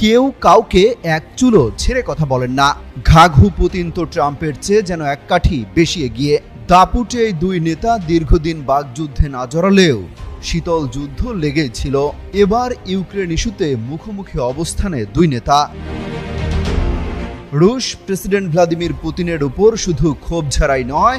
কেউ কাউকে এক চুলো ছেড়ে কথা বলেন না। ঘাঘু পুতিন তো ট্রাম্পের চেয়ে যেন এক কাঠি বেশি এগিয়ে। দাপুটে এই দুই নেতা দীর্ঘদিন বাগযুদ্ধে না জড়ালেও শীতল যুদ্ধ লেগেই ছিল। এবার ইউক্রেন ইস্যুতে মুখোমুখি অবস্থানে দুই নেতা। রুশ প্রেসিডেন্ট ভ্লাদিমির পুতিনের উপর শুধু ক্ষোভ ছাড়াই নয়,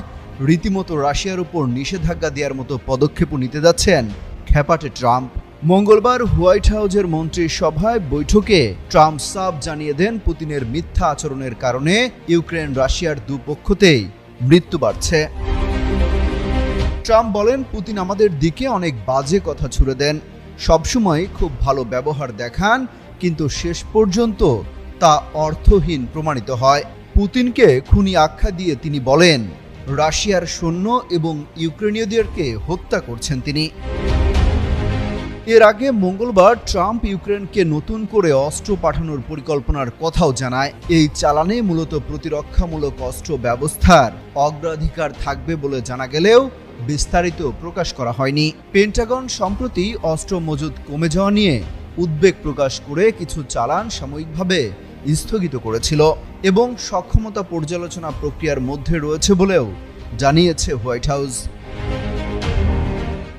রীতিমতো রাশিয়ার উপর নিষেধাজ্ঞা দেওয়ার মতো পদক্ষেপও নিতে যাচ্ছেন খেপাটে ট্রাম্প। মঙ্গলবার হোয়াইট হাউসের মন্ত্রিসভায় বৈঠকে ট্রাম্প সাফ জানিয়ে দেন পুতিনের মিথ্যা আচরণের কারণে ইউক্রেন রাশিয়ার দুপক্ষতেই মৃত্যু বাড়ছে। ট্রাম্প বলেন, পুতিন আমাদের দিকে অনেক বাজে কথা ছুড়ে দেন, সবসময় খুব ভালো ব্যবহার দেখান, কিন্তু শেষ পর্যন্ত তা অর্থহীন প্রমাণিত হয়। পুতিনকে খুনি আখ্যা দিয়ে তিনি বলেন, রাশিয়ার সৈন্য এবং ইউক্রেনীয়দেরকে হত্যা করছেন তিনি। এর আগে মঙ্গলবার ট্রাম্প ইউক্রেনকে নতুন করে অস্ত্র পাঠানোর পরিকল্পনার কথাও জানায়। এই চালানে মূলত প্রতিরক্ষামূলক অস্ত্র ব্যবস্থার অগ্রাধিকার থাকবে বলে জানা গেলেও বিস্তারিত প্রকাশ করা হয়নি। পেন্টাগন সম্প্রতি অস্ত্র মজুদ কমে যাওয়া নিয়ে উদ্বেগ প্রকাশ করে কিছু চালান সাময়িকভাবে স্থগিত করেছিল এবং সক্ষমতা পর্যালোচনা প্রক্রিয়ার মধ্যে রয়েছে বলেও জানিয়েছে হোয়াইট হাউস।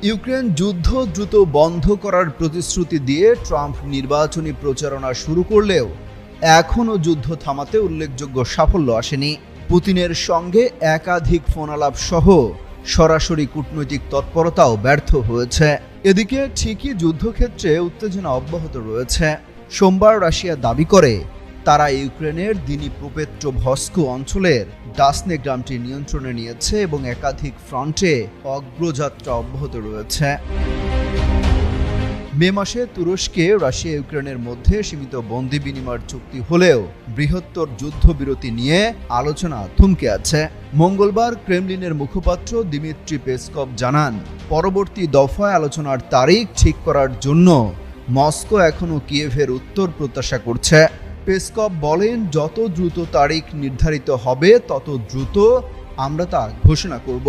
ইউক্রেন যুদ্ধ দ্রুত বন্ধ করার প্রতিশ্রুতি দিয়ে ট্রাম্প নির্বাচনী প্রচারণা শুরু করলেও এখনও যুদ্ধ থামাতে উল্লেখযোগ্য সাফল্য আসেনি। পুতিনের সঙ্গে একাধিক ফোন আলাপ সহ সরাসরি কূটনৈতিক তৎপরতাও ব্যর্থ হয়েছে। এদিকে ঠিকই যুদ্ধক্ষেত্রে উত্তেজনা অব্যাহত রয়েছে। সোমবার রাশিয়া দাবি করে তারা ইউক্রেনের দিনিপ্রোপেট্রোভস্ক অঞ্চলের ডাসনে গ্রামটি নিয়ন্ত্রণে নিয়েছে এবং একাধিক ফ্রন্টে অগ্রযাত্রা অব্যাহত রয়েছে। মে মাসে তুরস্কে রাশিয়া ইউক্রেনের মধ্যে সীমিত বন্দি বিনিময়ের চুক্তি হলেও বৃহত্তর যুদ্ধবিরতি নিয়ে আলোচনা থমকে আছে। মঙ্গলবার ক্রেমলিনের মুখপাত্র দিমিত্রি পেসকভ জানান, পরবর্তী দফায় আলোচনার তারিখ ঠিক করার জন্য মস্কো এখনও কিয়েভের উত্তর প্রত্যাশা করছে। পেসকভ বলেন, যত দ্রুত তারিখ নির্ধারিত হবে তত দ্রুত আমরা তা ঘোষণা করব।